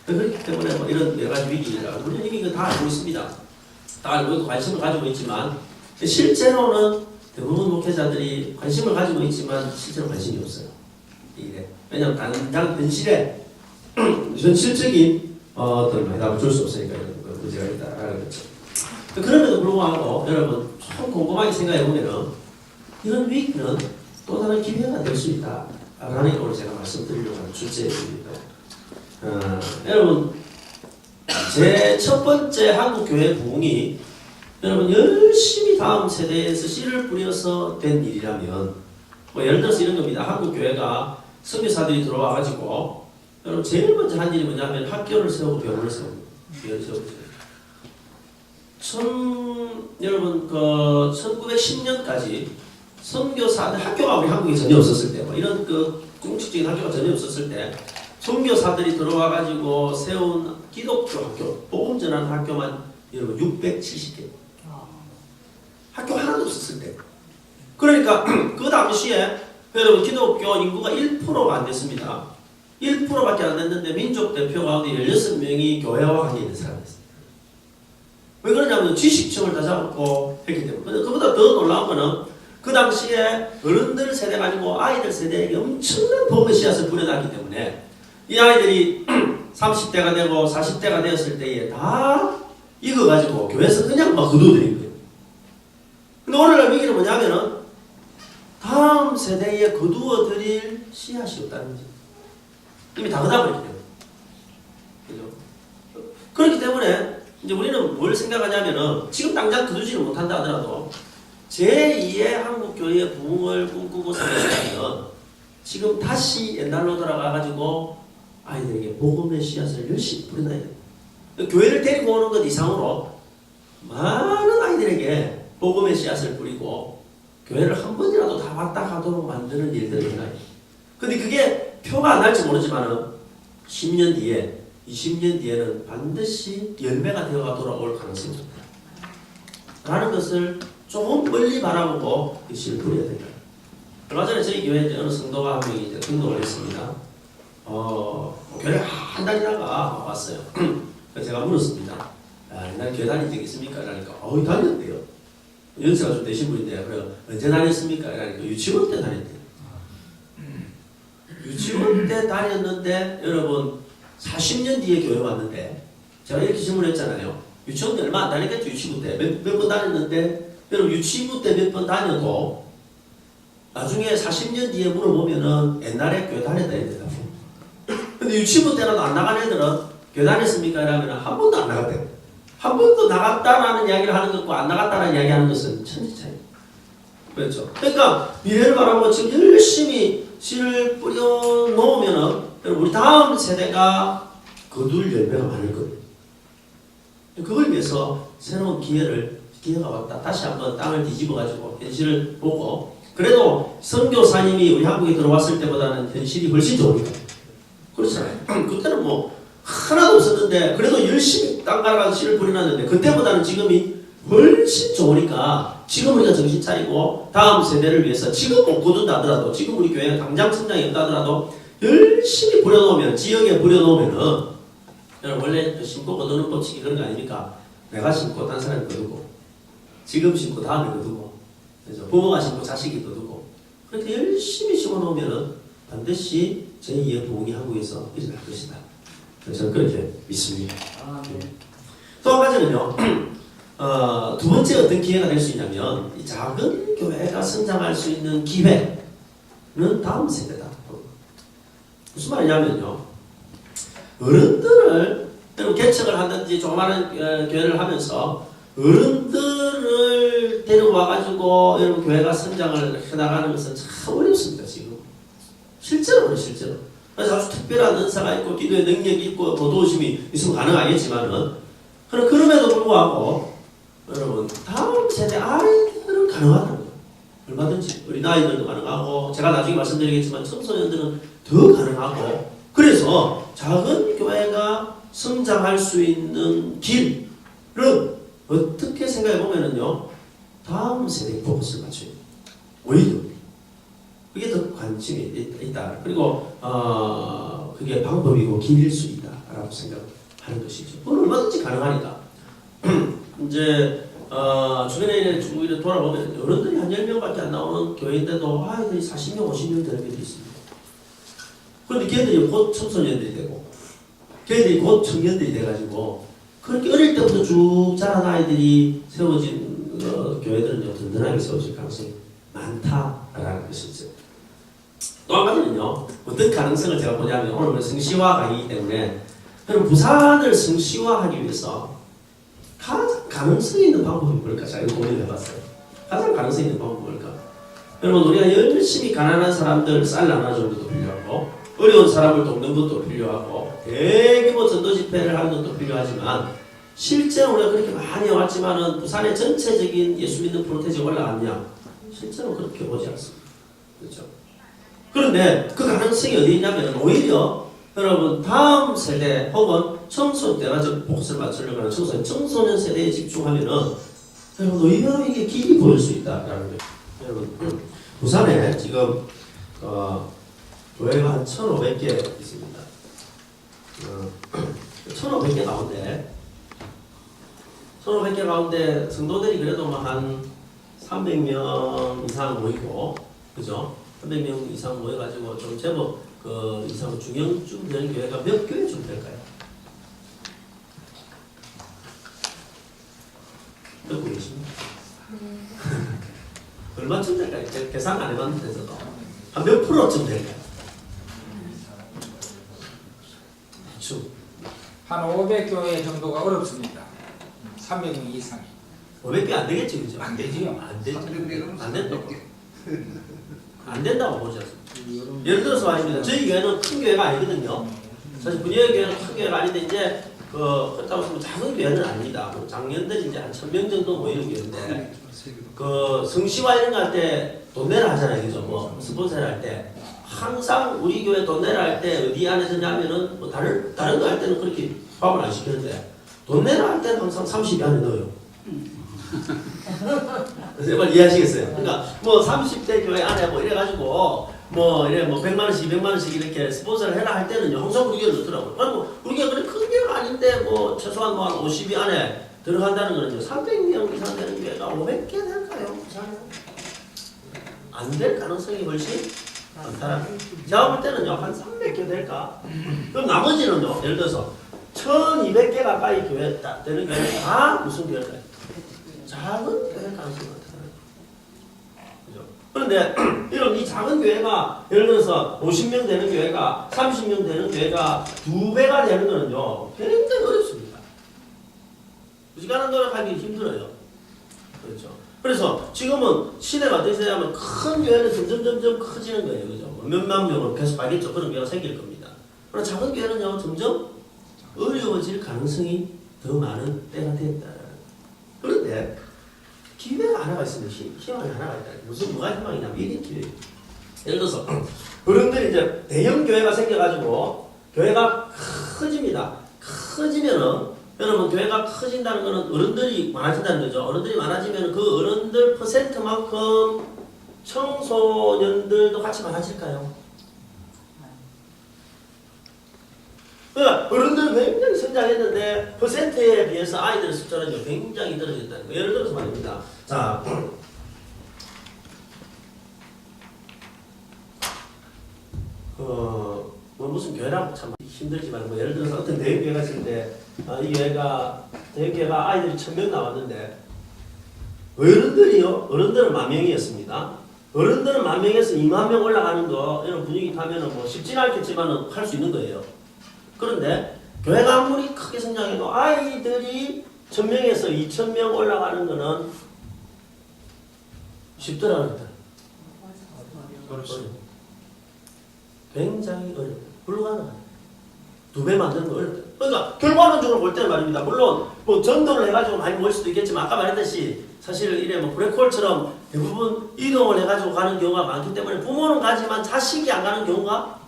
그렇기 때문에 뭐 이런 여러 가지 위기가 물론 이미 다 알고 있습니다. 다 알고 있고 관심을 가지고 있지만 실제로는 대부분 목회자들이 관심을 가지고 있지만 실제로 관심이 없어요. 이게 왜냐하면 당장 현실적인 어떤 해답을 줄 수 없으니까 이런 문제가 있다라는 거죠. 그럼에도 불구하고 여러분 좀 곰곰하게 생각해 보면은 이런 위기는 또 다른 기회가 될 수 있다라는 게 오늘 제가 말씀드리려고 하는 주제입니다. 여러분 제 첫 번째 한국 교회 부흥이 여러분 열심히 다음 세대에서 씨를 뿌려서 된 일이라면 뭐 예를 들어서 이런 겁니다. 한국 교회가 선교사들이 들어와 가지고 여러분 제일 먼저 한 일이 뭐냐면 학교를 세우고 병원을 세우고 여러분 그 1910년까지 선교사들 학교가 우리 한국에 전혀 없었을 때 뭐 이런 그 공식적인 학교가 전혀 없었을 때 선교사들이 들어와 가지고 세운 기독교 학교 복음 전하는 학교만 여러분 670개 학교 하나도 없었을 때 그러니까 그 당시에 여러분 기독교 인구가 1%가 안 됐습니다. 1%밖에 안 됐는데 민족 대표 가운데 16명이 교회와 관계 있는 사람이었습니다. 왜 그러냐면 지식층을 다 잡고 했기 때문에. 그보다 더 놀라운 거는 그 당시에 어른들 세대 가지고 아이들 세대에게 엄청난 복음의 씨앗을 뿌려놨기 때문에 이 아이들이 30대가 되고 40대가 되었을 때에 다 이거 가지고 교회에서 그냥 막 거두어드린 거예요. 근데 오늘날 위기는 뭐냐면은 다음 세대에 거두어드릴 씨앗이 없다는 거죠. 이미 다 거둬버렸기 때문에. 그죠? 그렇기 때문에 이제 우리는 뭘 생각하냐면은 지금 당장 거두지는 못한다 하더라도 제2의 한국교회의 부흥을 꿈꾸고 생각하면 지금 다시 옛날로 돌아가가지고 아이들에게 복음의 씨앗을 열심히 뿌려놔야 돼요. 교회를 데리고 오는 것 이상으로 많은 아이들에게 복음의 씨앗을 뿌리고 교회를 한 번이라도 다 왔다 가도록 만드는 일들을 해놔야 돼요. 근데 그게 표가 안 날지 모르지만은 10년 뒤에 20년 뒤에는 반드시 열매가 되어가 돌아올 가능성이 있다. 라는 것을 조금 멀리 바라보고 씨를 뿌려야 된다. 얼마 전에 저희 교회에 어느 성도가 한 명이 이제 등록을 했습니다. 교회 한 달이다가 왔어요. 그래서 제가 물었습니다. 옛날에 교회 다닌 적 있습니까? 그러니까 다녔대요. 연세가 좀 되신 분인데 그래요. 언제 다녔습니까? 그러니까 유치원 때 다녔대요. 유치원 때 다녔는데 여러분 40년 뒤에 교회 왔는데 제가 이렇게 질문했잖아요. 유치원 때 얼마 안 다녔겠죠? 유치부 때 몇 번 다녔는데 여러분 유치부 때 몇 번 다녀도 나중에 40년 뒤에 물어보면은 옛날에 교회 다녔다 이랬다. 근데 유치부 때라도 안 나간 애들은 교회 다녔습니까? 이러면 한 번도 안 나갔대요. 한 번도 나갔다라는 이야기를 하는 것과 안 나갔다라는 이야기 하는 것은 천지 차이. 그렇죠. 그러니까 미래를 바라보고 지금 열심히 씨를 뿌려 놓으면은 우리 다음 세대가 거둘 열매가 많을 거예요. 그걸 위해서 새로운 기회가 왔다. 다시 한번 땅을 뒤집어 가지고 현실을 보고 그래도 선교사님이 우리 한국에 들어왔을 때보다는 현실이 훨씬 좋으니까. 그렇잖아요. 그때는 뭐 하나도 없었는데 그래도 열심히 땅 갈아가서 씨를 뿌려놨는데 그때보다는 지금이 훨씬 좋으니까 지금 우리가 정신 차리고 다음 세대를 위해서 지금 못 거둔다 하더라도 지금 우리 교회가 당장 성장이 없다 하더라도 열심히 뿌려놓으면 지역에 뿌려놓으면은 여러분 원래 심고 거두는 법칙이 그런 거 아닙니까? 내가 심고 딴 사람이 거두고 지금 심고 다음에 거두고 그래서 부모가 심고 자식이 거두고 그렇게 열심히 심어놓으면은 반드시 제2의 부흥이 한국에서 일어날 것이다. 저는 그렇게 믿습니다. 또 한 가지는요. 두 번째 어떤 기회가 될 수 있냐면 이 작은 교회가 성장할 수 있는 기회는 다음 세대다. 무슨 말이냐면요. 어른들을 개척을 하든지 조그마한 교회를 하면서 어른들을 데리고 와가지고 여러분 교회가 성장을 해나가는 것은 참 어렵습니다. 지금 실제로. 그래서 아주 특별한 은사가 있고 기도의 능력이 있고 도우심이 있으면 가능하겠지만은 그럼에도 불구하고 여러분 다음 세대 아이들은 가능하다는 거예요. 얼마든지 어린 아이들도 가능하고 제가 나중에 말씀드리겠지만 청소년들은 더 가능하고 그래서 작은 교회가 성장할 수 있는 길은 어떻게 생각해 보면은요 다음 세대에 포커스를 맞춰요. 오히려 그게 더 관심이 있다. 그리고 그게 방법이고 길일 수 있다. 생각하는 것이죠. 그건 얼마든지 가능하니까. 이제 주변에 쭉 이렇게 돌아보면 어른들이 한 10명밖에 안 나오는 교회인데도 아이들이 40명, 50명 되는 경우도 있습니다. 그런데 걔들이 곧 청소년들이 되고 걔들이 곧 청년들이 돼가지고 그렇게 어릴 때부터 쭉 자란 아이들이 세워진 교회들은 든든하게 세워질 가능성이 많다라는 것이죠. 또 한 가지는요, 어떤 가능성을 제가 보냐면 오늘 성시화 강의이기 때문에 그럼 부산을 성시화하기 위해서 가장 가능성이 있는 방법이 뭘까? 제가 이거 고민해봤어요. 가장 가능성이 있는 방법이 뭘까? 여러분, 우리가 열심히 가난한 사람들 쌀 나눠주는 것도 필요하고 어려운 사람을 돕는 것도 필요하고 되게 뭐 전도 집회를 하는 것도 필요하지만 실제로 우리가 그렇게 많이 해왔지만은 부산의 전체적인 예수 믿는 프로테지가 올라갔냐? 실제로 그렇게 보지 않습니다. 그렇죠? 그런데 그 가능성이 어디 있냐면 오히려 여러분 다음 세대 혹은 청소년 때가 좀 복수를 맞추려고 하는 청소년 세대에 집중하면은 여러분 의외로 이게 길이 보일 수 있다라는 거예요. 여러분 부산에 지금 교회가 한 1,500개 있습니다. 1,500개 가운데 성도들이 그래도 뭐 한 300명 이상 모이고 그죠? 300명 이상 모여가지고 좀 제법 그 이상 중형쯤 되는 교회가 몇 교회쯤 될까요? 듣고 계십니까? 얼마쯤 될까요? 계산 안 해봤는데서도 한 몇 프로쯤 될까요? 대충 한 500교회 정도가 어렵습니다. 300명 이상이. 500개 안 되겠지, 그죠? 안 되지요. 안 되죠. 안 된다고. 안 된다고 보지 않습니까? 예를 들어서 말입니다. 저희 교회는 큰 교회가 아니거든요. 사실 분야의 교회는 큰 교회가 아닌데 이제 그렇다고 해서 작은 교회는 아닙니다. 작년들이 이제 한 1,000명 정도 모이는 교회인데 그 성시화 이런 거 할 때 돈 내라 하잖아요, 그죠? 뭐 스폰서를 할 때 항상 우리 교회 돈 내라 할 때 어디 안에서 냐면은 뭐 다른 거 할 때는 그렇게 포함을 안 시키는데 돈 내라 할 때는 항상 30이 안에 넣어요. 제발 이해하시겠어요? 그러니까 뭐 30대 교회 안에 뭐 이래가지고 뭐 이래 뭐 100만 원씩 200만 원씩 이렇게 스폰서를 해라 할 때는요 항상 우리 교회를 넣더라고요. 그리고 우리 교회 그래 큰 교회가 아닌데 뭐 최소한 뭐 한 50이 안에 들어간다는 거는요 300명 이상 되는 교회가 500개 될까요? 안 될 가능성이 훨씬 많다. 제가 볼 때는요 한 300개 될까? 그럼 나머지는요 예를 들어서 1200개 가까이 교회 되는 교회 다 무슨 교회일까요? 작은 교회 가능성이 많다는 거죠. 그런데 이런 이 작은 교회가 예를 들어서 50명 되는 교회가 30명 되는 교회가 2배가 되는 거는요 굉장히 어렵습니다. 무지간한 노력하기 힘들어요. 그렇죠. 그래서 지금은 시대가 어떻게 되냐면 큰 교회는 점점 커지는 거예요. 그죠? 몇만 명으로 계속 가겠죠. 그런 교회가 생길 겁니다. 그러나 작은 교회는요 점점 어려워질 가능성이 더 많은 때가 됐다. 그런데 기회가 하나가 있습니다. 희망이 하나가 있다. 뭐가 희망이냐면 이게 기회예요. 예를 들어서 어른들이 이제 대형 교회가 생겨가지고 교회가 커집니다. 커지면은 여러분 교회가 커진다는 것은 어른들이 많아진다는 거죠. 어른들이 많아지면 그 어른들 퍼센트만큼 청소년들도 같이 많아질까요? 그러니까 어른들은 굉장히 성장했는데 퍼센트에 비해서 아이들의 숫자는 굉장히 떨어졌다는 거예요. 예를 들어서 말입니다. 자, 뭐 무슨 교회라고 참 힘들지만 뭐 예를 들어서 어떤 대형 교회가 있을 때 이 교회가 대형 교회가 아이들이 1,000명 나왔는데 어른들이요 어른들은 10,000명이었습니다. 어른들은 10,000명에서 20,000명 올라가는 거 이런 분위기 타면은 뭐 쉽지는 않겠지만은 할 수 있는 거예요. 그런데 교회가 아무리 크게 성장해도 아이들이 1,000명에서 2,000명 올라가는 거는 쉽더라고요. 굉장히 어려워요. 불가능해요. 2배 만드는 거 어렵다. 그러니까 결과론적으로 볼 때는 말입니다. 물론 뭐 전도를 해가지고 많이 모일 수도 있겠지만 아까 말했듯이 사실 이래 뭐 브레콜처럼 대부분 이동을 해가지고 가는 경우가 많기 때문에 부모는 가지만 자식이 안 가는 경우가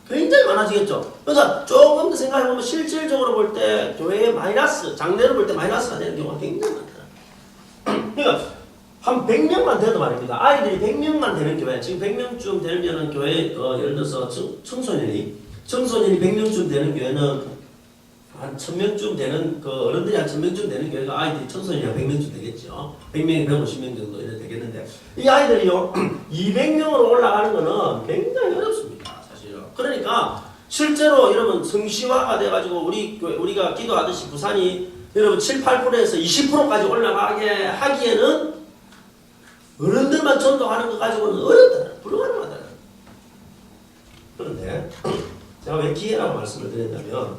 굉장히 많아지겠죠. 그러니까 조금 더 생각해보면 실질적으로 볼 때 교회의 마이너스, 장래를 볼 때 마이너스가 되는 경우가 굉장히 많더라. 그러니까 한 100명만 돼도 말입니다. 아이들이 100명만 되는 교회, 지금 100명쯤 되면은 교회 예를 들어서 청소년이 청소년이 100명쯤 되는 교회는 한 1000명쯤 되는 그 어른들이 한 1000명쯤 되는 교회가 아이들이 청소년이 한 100명쯤 되겠죠. 100명이 150명 정도 이래 되겠는데 이 아이들이요 200명으로 올라가는 거는 굉장히 어렵습니다. 사실은. 그러니까 실제로 여러분 성시화가 돼가지고 우리가 기도하듯이 부산이 여러분 7, 8%에서 20%까지 올라가게 하기에는 어른들만 전도하는 것 가지고는 어렵다. 불가능하다. 그런데 제가 왜 기회라고 말씀을 드렸냐면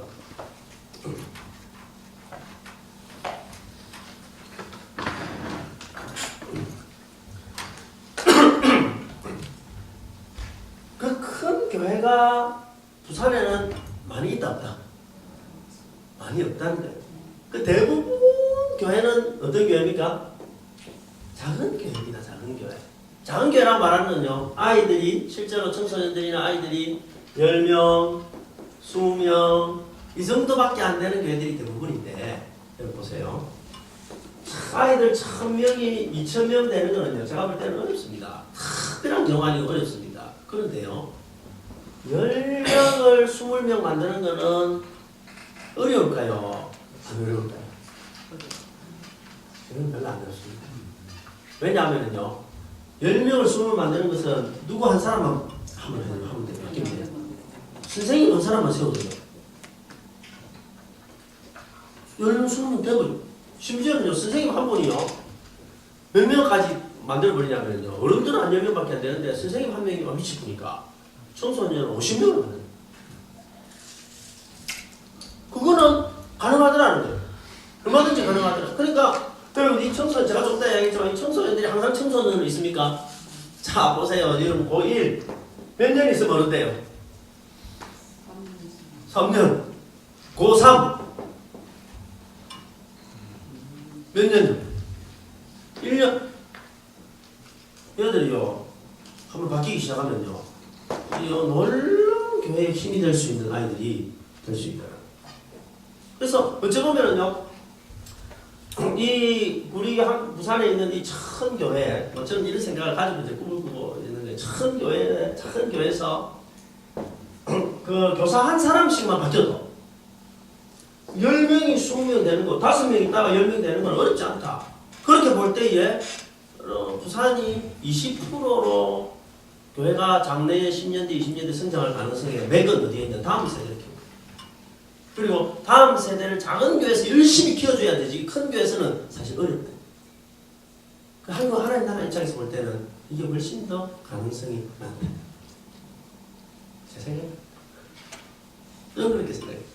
그 큰 교회가 부산에는 많이 있다 없다? 많이 없다는 거예요. 그 대부분 교회는 어떤 교회입니까? 작은 교회입니다. 작은 교회. 작은 교회라고 말하는 건요. 아이들이 실제로 청소년들이나 아이들이 10명, 20명 이 정도밖에 안 되는 교회들이 대부분인데 여러분 보세요. 아이들 1000명이 2000명 되는 거는요. 제가 볼 때는 어렵습니다. 특별한 경우 아니고 어렵습니다. 그런데요. 10명을 20명 만드는 거는 어려울까요? 안 어려울까요? 저는 별로 안 어렵습니다. 왜냐하면요. 10명을 20명 만드는 것은 누구 한 사람만 하면 돼요. 선생님 한 사람만 세워도 돼요. 10명 20명 되고 심지어는요. 선생님 한 분이요. 몇 명까지 만들어버리냐면요. 어른들은 한 10명밖에 안 되는데 선생님 한 명이 미치니까 청소년은 50명을 만들어요. 그거는 가능하더라는 거예요. 얼마든지 가능하더라. 그러니까 여러분 이 청소년 제가 좀 전에 얘기했지만 이 청소년들이 항상 청소년은 있습니까? 자 보세요. 여러분 고1 몇 년 있으면 어른돼요? 3년. 고3 몇 년? 1년. 얘들이요 한번 바뀌기 시작하면요 이 놀라운 교회의 힘이 될 수 있는 아이들이 될 수 있다. 그래서 어찌 보면은요 이 우리 부산에 있는 이 큰 교회, 저는 이런 생각을 가지고 이제 꿈을 꾸고 있는데 큰 교회, 작은 교회에서 그 교사 한 사람씩만 바뀌어도 10명이 20명 되는 거, 5명 있다가 10명 되는 건 어렵지 않다. 그렇게 볼 때에 부산이 20%로 교회가 장래에 10년 뒤, 20년 뒤 성장할 가능성이 맥은 어디에 있냐? 다음 세대를 키우고. 그리고 다음 세대를 작은 교회에서 열심히 키워줘야 되지 큰 교회에서는 사실 어렵다. 한국 하나님 나라 입장에서 볼 때는 이게 훨씬 더 가능성이 많다. 제 생각. 저는 그렇게 생각해요.